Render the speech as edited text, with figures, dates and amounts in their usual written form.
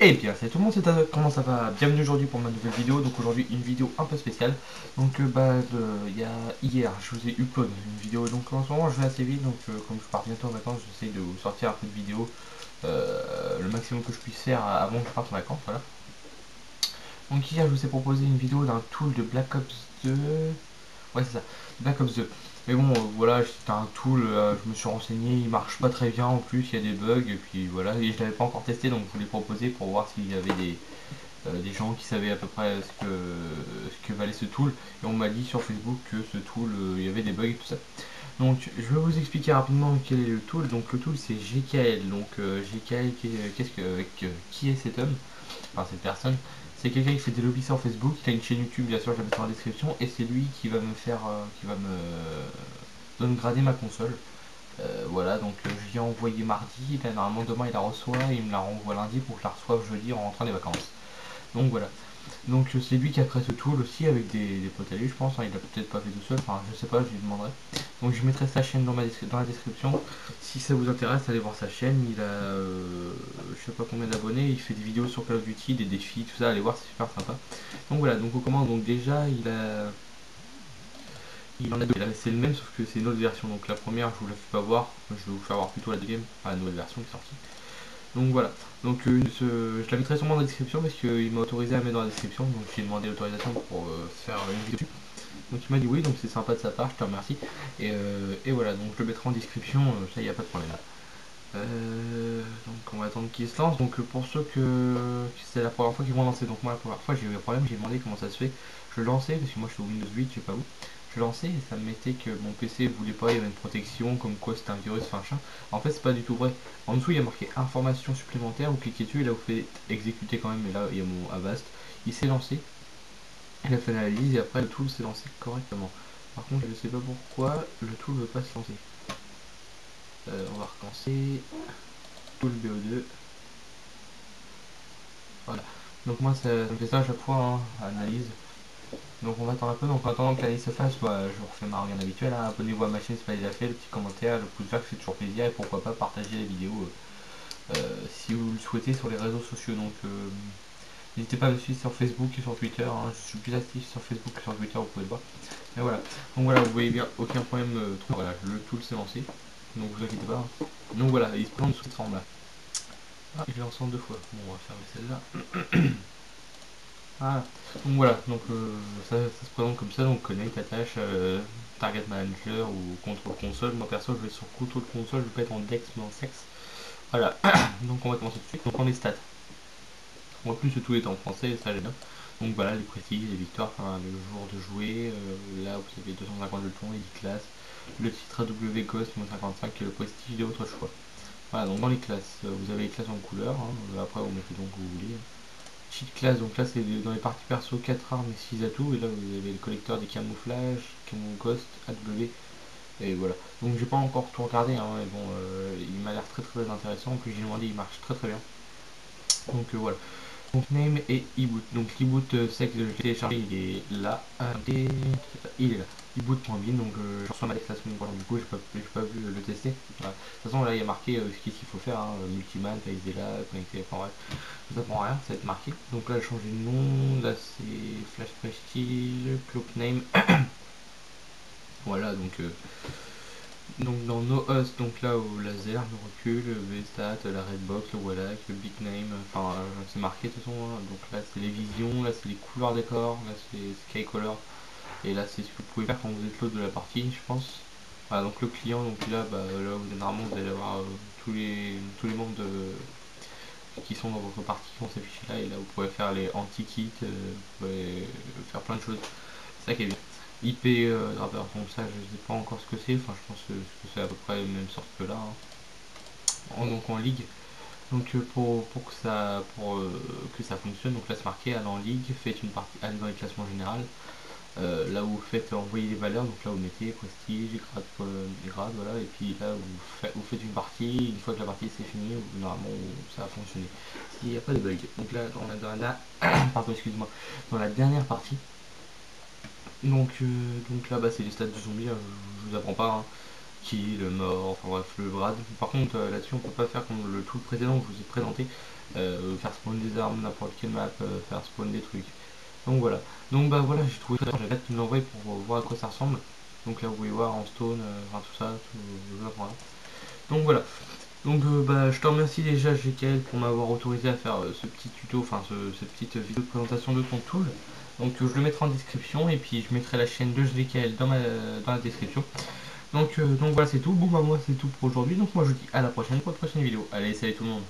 Eh bien salut tout le monde, c'est Tazok, comment ça va? Bienvenue aujourd'hui pour ma nouvelle vidéo. Donc aujourd'hui une vidéo un peu spéciale. Donc il y a hier je vous ai upload une vidéo. Donc en ce moment je vais assez vite. Donc comme je pars bientôt en vacances, j'essaie de vous sortir un peu de vidéos le maximum que je puisse faire avant que je parte en vacances. Voilà. Donc hier je vous ai proposé une vidéo d'un tool de Black Ops 2. Ouais, c'est ça, Black Ops 2. Mais bon, voilà, c'était un tool, je me suis renseigné, il marche pas très bien en plus, il y a des bugs, et puis voilà, et je l'avais pas encore testé, donc je voulais proposer pour voir s'il y avait des gens qui savaient à peu près ce que valait ce tool, et on m'a dit sur Facebook que ce tool, il y avait des bugs et tout ça. Donc je vais vous expliquer rapidement quel est le tool. Donc le tool c'est GKL, donc GKL, qui est cet homme, enfin cette personne? C'est quelqu'un qui fait des lobbies sur Facebook, il a une chaîne YouTube, bien sûr, je la mettrai dans la description, et c'est lui qui va me faire, qui va me downgrader ma console. Voilà, donc je l'ai envoyé mardi, là, normalement demain il la reçoit, et il me la renvoie lundi pour que je la reçoive jeudi en rentrant des vacances. Donc voilà. Donc c'est lui qui a créé ce tool aussi avec des potes à lui, je pense, hein, il l'a peut-être pas fait tout seul, enfin je sais pas, je lui demanderai. Donc je mettrai sa chaîne dans la description. Si ça vous intéresse, allez voir sa chaîne, il a je sais pas combien d'abonnés, il fait des vidéos sur Call of Duty, des défis, tout ça, allez voir, c'est super sympa. Donc voilà, donc on commence, donc déjà il en a deux, c'est le même sauf que c'est une autre version. Donc la première je vous la fais pas voir, je vais vous faire voir plutôt la deuxième, enfin la nouvelle version qui est sortie. Donc voilà, donc je la mettrai sûrement dans la description parce qu'il m'a autorisé à mettre dans la description, donc j'ai demandé l'autorisation pour faire une vidéo. Donc il m'a dit oui, donc c'est sympa de sa part, je te remercie. Et voilà, donc je le mettrai en description, ça il n'y a pas de problème. Donc on va attendre qu'il se lance. Donc pour ceux que c'est la première fois qu'ils vont lancer, donc moi la première fois j'ai eu un problème, j'ai demandé comment ça se fait. Je lançais, parce que moi je suis au Windows 8, je sais pas où. Je lançais et ça me mettait que mon PC voulait pas, il y avait une protection, comme quoi c'était un virus, machin. En fait c'est pas du tout vrai. En dessous il y a marqué information supplémentaire, vous cliquez dessus et là vous faites exécuter quand même, et là il y a mon Avast. Il s'est lancé, il a fait l'analyse et après le tool s'est lancé correctement. Par contre je sais pas pourquoi le tool ne veut pas se lancer. On va recommencer. Tool BO2. Voilà. Donc moi ça me fait ça à chaque fois, hein, analyse. Donc on va attendre un peu, donc en attendant que l'analyse se fasse, bah, je vous refais ma organe habituelle, hein. Abonnez-vous à ma chaîne si pas déjà fait, le petit commentaire, le pouce vert fait toujours plaisir, et pourquoi pas partager la vidéo si vous le souhaitez sur les réseaux sociaux. Donc n'hésitez pas à me suivre sur Facebook et sur Twitter, hein. Je suis plus actif sur Facebook que sur Twitter, vous pouvez le voir. Et voilà, donc voilà, vous voyez bien, aucun problème, voilà, le tool s'est lancé, donc vous inquiétez pas, hein. Donc voilà, il se présente sous cette forme là. Ah, il est ensemble deux fois, bon on va fermer celle-là. Ah, donc voilà, donc ça se présente comme ça, donc connect, attache, target manager ou contrôle console. Moi perso je vais sur contrôle console, je vais pas être en dex mais en sexe. Voilà, donc on va commencer tout de suite. Donc on les stats. On voit plus que tout est en français, ça j'aime bien. Donc voilà, les prestiges, les victoires, enfin, le jour de jouer, là vous avez 250 jetons, les 10 classes, le titre AW Ghost, 55 et le prestige de votre choix. Voilà, donc dans les classes, vous avez les classes en couleur, hein, après vous mettez donc où vous voulez. Cheat class, donc là c'est dans les parties perso 4 armes et 6 atouts, et là vous avez le collecteur des camouflages, camo ghost, AW, et voilà. Donc j'ai pas encore tout regardé, hein, mais bon, il m'a l'air très très intéressant, en plus j'ai demandé, il marche très très bien. Donc voilà. Donc name et e-boot. Donc l'e-boot c'est que j'ai téléchargé, il est là, et il est là. E-boot.bin, donc je reçois ma déclaration, voilà, du coup j'ai pas vu le tester. Voilà. De toute façon là il y a marqué ce qu'il faut faire, hein, multiman, là, connecté, enfin bref, ça prend rien, ça va être marqué. Donc là changer de nom, là c'est Flash Prestige, Cloak Name, voilà donc dans No Host, donc là au laser, le recul, le VStat, la Redbox, le Wallach, le Big Name, enfin c'est marqué de toute façon, hein. Donc là c'est les visions, là c'est les couleurs des corps, là c'est Sky Color, et là c'est ce que vous pouvez faire quand vous êtes l'autre de la partie, je pense. Voilà, donc le client, donc là, bah, là vous, normalement vous allez avoir tous les membres qui sont dans votre partie qui vont s'afficher là, et là vous pourrez faire les anti-kits, vous pouvez faire plein de choses, c'est ça qui est bien. IP driver, donc ça je sais pas encore ce que c'est, enfin je pense que c'est à peu près la même sorte que là, hein. Donc en ligue, donc pour que ça fonctionne, donc là c'est marqué aller en ligue, faites une partie, allez dans les classements général, là où vous faites envoyer les valeurs, donc là vous mettez prestige, grade, voilà, et puis là vous faites une partie, une fois que la partie c'est fini, normalement ça va fonctionner s'il n'y a pas de bug. Donc là pardon, excuse-moi, dans la dernière partie, donc là bah, c'est les stats de zombies, hein, je vous apprends pas, hein. kill, mort, enfin bref, le brad. Par contre, là-dessus, on peut pas faire comme le tout précédent que je vous ai présenté, faire spawn des armes, n'importe quelle map, faire spawn des trucs. Donc voilà. Donc bah voilà, j'ai trouvé ça, j'avais hâte de l'envoyer pour voir à quoi ça ressemble. Donc là, vous pouvez voir en stone, enfin tout ça, voilà. Donc voilà. Donc bah, je te remercie déjà GKL pour m'avoir autorisé à faire ce petit tuto, enfin cette petite vidéo de présentation de ton tool. Donc je le mettrai en description et puis je mettrai la chaîne de GKL dans la description. Donc voilà c'est tout, bon bah moi c'est tout pour aujourd'hui, donc moi je vous dis à la prochaine pour une prochaine vidéo. Allez salut tout le monde.